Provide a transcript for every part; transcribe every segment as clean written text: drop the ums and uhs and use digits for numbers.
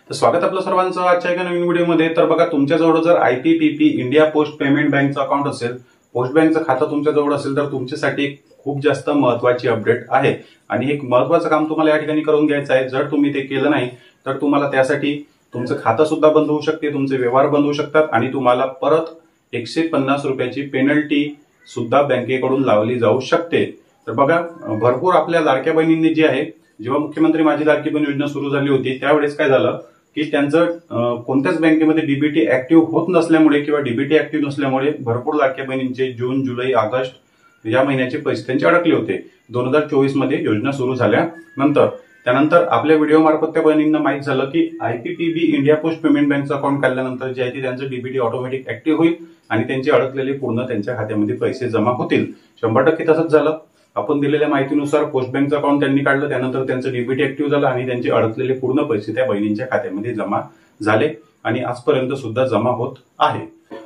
तर स्वागत आपलं सर्वांचं आजच्या एका नवीन व्हिडिओमध्ये। तर बघा, तुमच्याजवळ जर IPPB इंडिया पोस्ट पेमेंट बँकचं अकाउंट असेल, पोस्ट बँकचं खातं तुमच्याजवळ असेल, तर तुमच्यासाठी एक खूप जास्त महत्त्वाची अपडेट आहे आणि एक महत्त्वाचं काम तुम्हाला या ठिकाणी करून घ्यायचं आहे। जर तुम्ही ते केलं नाही तर तुम्हाला त्यासाठी तुमचं खातं सुद्धा बंद होऊ शकते, तुमचे व्यवहार बंद होऊ शकतात आणि तुम्हाला परत 150 रुपयाची पेनल्टी सुद्धा बँकेकडून लावली जाऊ शकते। तर बघा, भरपूर आपल्या लाडक्या बहिणींनी जे आहे, जेव्हा मुख्यमंत्री माझी लाडकी बहीण योजना सुरू झाली होती त्यावेळेस काय झालं की त्यांचं कोणत्याच बँकेमध्ये डीबीटी ऍक्टिव्ह होत नसल्यामुळे किंवा डीबीटी ऍक्टिव्ह नसल्यामुळे भरपूर लाडक्या बहिणींचे जून, जुलै, ऑगस्ट या महिन्याचे पैसे त्यांचे अडकले होते 2024 मध्ये योजना सुरू झाल्यानंतर। त्यानंतर आपल्या व्हिडिओ मार्फत त्या बहिणींना माहित झालं की IPPB इंडिया पोस्ट पेमेंट बँकचं अकाउंट काढल्यानंतर जे आहे ते त्यांचं डीबीटी ऑटोमॅटिक ऍक्टिव्ह होईल आणि त्यांचे अडकलेले पूर्ण त्यांच्या खात्यामध्ये पैसे जमा होतील। 100% तसंच झालं। आपण दिलेल्या माहितीनुसार पोस्ट बँकचं अकाउंट त्यांनी काढलं, त्यानंतर त्यांचं डीबीटी ऍक्टिव्ह झालं आणि त्यांचे अडकलेले पूर्ण पैसे त्या बहिणींच्या खात्यामध्ये जमा झाले आणि आजपर्यंत सुद्धा जमा होत आहे।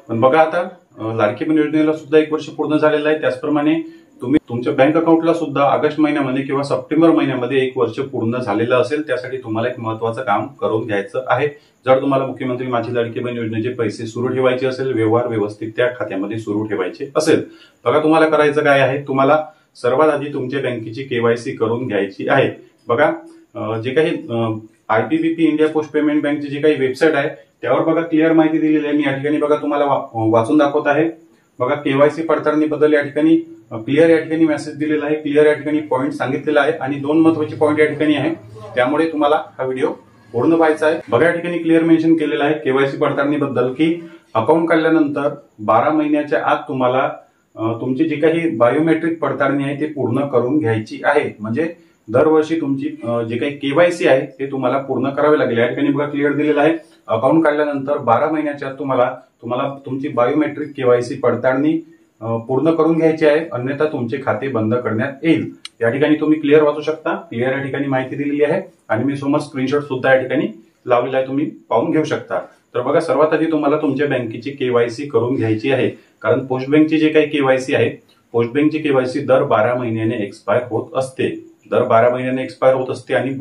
पण बघा, आता लाडकी बहीण योजनेला सुद्धा 1 वर्ष पूर्ण झालेलं आहे। त्याचप्रमाणे तुम्ही तुमच्या बँक अकाउंटला सुद्धा ऑगस्ट महिन्यामध्ये किंवा सप्टेंबर महिन्यामध्ये 1 वर्ष पूर्ण झालेलं असेल, त्यासाठी तुम्हाला एक महत्त्वाचं काम करून घ्यायचं आहे। जर तुम्हाला मुख्यमंत्री माझी लाडकी बहीण योजनेचे पैसे सुरू ठेवायचे असेल, व्यवहार व्यवस्थित त्या खात्यामध्ये सुरू ठेवायचे असेल, बघा तुम्हाला करायचं काय आहे। तुम्हाला सर्वात आधी तुमच्या बँकेची KYC करून घ्यायची आहे। बघा, जे काही IPPB इंडिया पोस्ट पेमेंट बँकची जी काही वेबसाईट आहे त्यावर बघा क्लिअर माहिती दिलेली आहे। मी या ठिकाणी बघा तुम्हाला वाचून दाखवत आहे। बघा, KYC पडताळणीबद्दल या ठिकाणी क्लिअर या ठिकाणी मेसेज दिलेला आहे, क्लिअर या ठिकाणी पॉईंट सांगितलेला आहे आणि 2 महत्त्वाचे पॉईंट या ठिकाणी आहे, त्यामुळे तुम्हाला हा व्हिडिओ पूर्ण पाहायचा आहे। बघा, या ठिकाणी क्लिअर मेन्शन केलेलं आहे KYC पडताळणीबद्दल की अकाउंट काढल्यानंतर 12 महिन्याच्या आत तुम्हाला तुमची जी काही बायोमेट्रिक पडताळणी आहे ते पूर्ण करून घ्यायची आहे। म्हणजे दरवर्षी तुमची जे काही KYC आहे ते तुम्हाला पूर्ण करावे लागेल। या ठिकाणी बघा क्लिअर दिलेलं आहे, अकाउंट काढल्यानंतर 12 महिन्याच्या आत तुम्हाला तुमची बायोमेट्रिक KYC पडताळणी पूर्ण करून घ्यायची आहे, अन्यथा तुमचे खाते बंद करण्यात येईल। या ठिकाणी तुम्ही क्लिअर वाचू शकता, क्लिअर या ठिकाणी माहिती दिलेली आहे आणि मी समोर स्क्रीनशॉट सुद्धा या ठिकाणी लावलेला आहे, तुम्ही पाहून घेऊ शकता। तर बघा, सर्वात आधी तुम्हाला तुमच्या बँकेची KYC करून घ्यायची आहे, कारण पोस्ट बँकची जे काही KYC आहे, पोस्ट बँकची KYC दर 12 महिन्याने एक्सपायर होत असते, दर 12 महिन्याने एक्सपायर होत असते आणि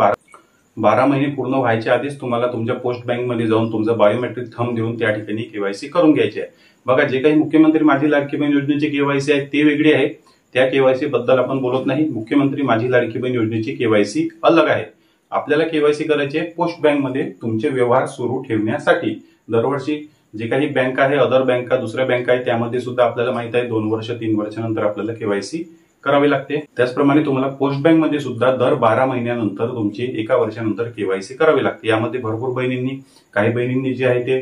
12 महिने पूर्ण व्हायच्या आधीच तुम्हाला तुमच्या पोस्ट बँकमध्ये जाऊन तुमचं बायोमेट्रिक थंब देऊन त्या ठिकाणी KYC करून घ्यायची आहे। बघा, जे काही मुख्यमंत्री माझी लाडकी बहीण योजनेची KYC आहे ते वेगळी आहे, त्या KYC बद्दल आपण बोलत नाही। मुख्यमंत्री माझी लाडकी बहीण योजनेची KYC अलग आहे। आपल्याला KYC करायची आहे पोस्ट बँकमध्ये तुमचे व्यवहार सुरू ठेवण्यासाठी। दरवर्षी जे काही बँक आहे, अदर बँका, दुसऱ्या बँका आहे, त्यामध्ये सुद्धा आपल्याला माहित आहे 2 वर्ष 3 वर्षानंतर आपल्याला KYC करावी लागते। त्याचप्रमाणे तुम्हाला पोस्ट बँकमध्ये सुद्धा दर 12 महिन्यानंतर तुमची 1 वर्षानंतर KYC करावी लागते। यामध्ये भरपूर बहिणींनी, काही बहिणींनी जे आहे ते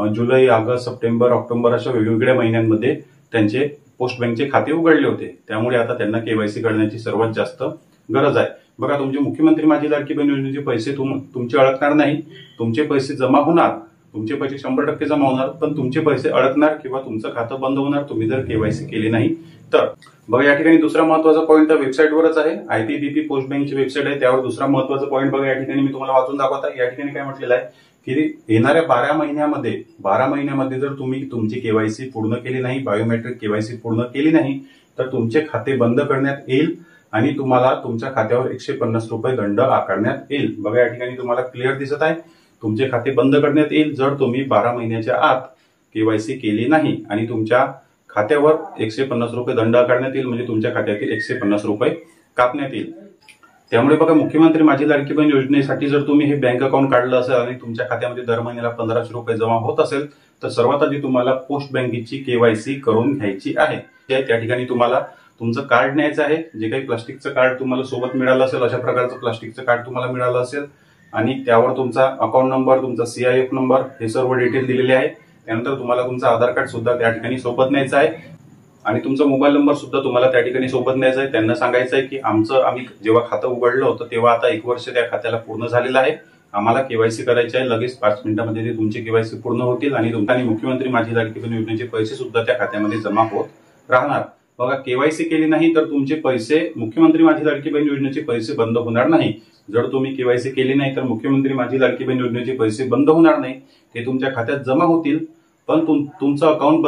जुलै, ऑगस्ट, सप्टेंबर, ऑक्टोबर अशा वेगवेगळ्या महिन्यांमध्ये त्यांचे पोस्ट बँकचे खाते उघडले होते, त्यामुळे आता त्यांना KYC करण्याची सर्वात जास्त गरज आहे। बघा, तुमचे मुख्यमंत्री माझी लाडकी बहीण योजनेचे पैसे तुमचे अडकणार नाही, तुमचे पैसे जमा होणार, तुमचे पैसे 100% जमा होणार, पण तुमचे पैसे अडकणार किंवा तुमचं खातं बंद होणार तुम्ही जर KYC केली नाही तर। बघा, या ठिकाणी दुसरा महत्त्वाचा पॉईंट त्या वेबसाईटवरच आहे, IPPB पोस्ट बँकची वेबसाईट आहे, त्यावर दुसरा महत्त्वाचा पॉईंट बघा या ठिकाणी मी तुम्हाला वाचून दाखवत आहे। या ठिकाणी काय म्हटलेलं आहे की येणाऱ्या 12 महिन्यामध्ये जर तुम्ही तुमची KYC पूर्ण केली नाही, बायोमेट्रिक KYC पूर्ण केली नाही, तर तुमचे खाते बंद करण्यात येईल आणि तुम्हाला तुमच्या खात्यावर 150 रुपये दंड आकारण्यात येईल। बघा, या ठिकाणी तुम्हाला क्लिअर दिसत आहे, तुमचे खाते बंद करण्यात येईल जर तुम्ही 12 महिन्याच्या आत KYC केली नाही आणि तुमच्या खात्यावर 150 रुपये दंड आकारण्यात येईल, म्हणजे तुमच्या खात्यातील 150 रुपये कापण्यात येईल। त्यामुळे बघा, मुख्यमंत्री माझी लाडकी बहीण योजनेसाठी जर तुम्ही हे बँक अकाउंट काढलं असेल आणि तुमच्या खात्यामध्ये दर महिन्याला 1500 रुपये जमा होत असेल, तर सर्वात आधी तुम्हाला पोस्ट बँकेची KYC करून घ्यायची आहे। त्या ठिकाणी तुम्हाला तुमचं कार्ड न्यायचं आहे, जे काही प्लास्टिकचं कार्ड तुम्हाला सोबत मिळालं असेल, अशा प्रकारचं प्लास्टिकचं कार्ड तुम्हाला मिळालं असेल आणि त्यावर तुमचा अकाउंट नंबर, तुमचा CIF नंबर हे सर्व डिटेल दिलेले आहे। त्यानंतर तुम्हाला तुमचं आधार कार्ड सुद्धा त्या ठिकाणी सोबत न्यायचं आहे आणि तुमचा मोबाईल नंबर सुद्धा तुम्हाला त्या ठिकाणी सोबत न्यायचा आहे। त्यांना सांगायचं आहे की आम्ही जेव्हा खातं उघडलं होतं तेव्हा आता 1 वर्ष त्या खात्याला पूर्ण झालेलं आहे, आम्हाला KYC करायचे आहे, लगेच 5 मिनिटांमध्ये ते तुमचे KYC पूर्ण होतील आणि तुमच्या मुख्यमंत्री माझी लाडकी बहीण योजनेचे पैसे सुद्धा त्या खात्यामध्ये जमा होत राहणार। बघा, KYC केली नाही तर तुमचे पैसे, मुख्यमंत्री माझी लाडकी बहीण योजनेचे पैसे बंद होणार नाही। जर तुम्ही KYC केली नाही तर मुख्यमंत्री माझी लाडकी बहीण योजनेचे पैसे बंद होणार नाही, ते तुमच्या खात्यात जमा होतील, पण तुमचं अकाउंट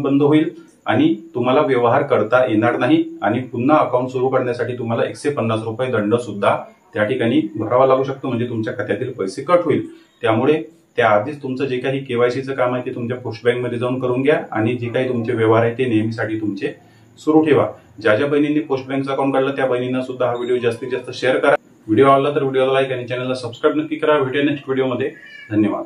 बंद होईल आणि तुम्हाला व्यवहार करता येणार नाही आणि पुन्हा अकाउंट सुरू करण्यासाठी तुम्हाला 150 रुपये दंड सुद्धा त्या ठिकाणी भरावा लागू शकतो, म्हणजे तुमच्या खात्यातील पैसे कट होईल. त्यामुळे त्याआधीच तुमचं जे काही केवायसीचं काम आहे ते तुमच्या पोस्ट बँकमध्ये जाऊन करून घ्या आणि जे काही तुमचे व्यवहार आहे ते नेहमीसाठी तुमचे सुरू ठेवा. ज्या बहिणींनी पोस्ट बँकचं अकाउंट काढलं त्या बहिणींना सुद्धा हा व्हिडिओ जास्तीत जास्त शेअर करा. व्हिडिओ आवडला तर व्हिडिओला लाईक आणि चॅनलला सबस्क्राईब नक्की करा. भेटूया नेक्स्ट व्हिडिओमध्ये. धन्यवाद.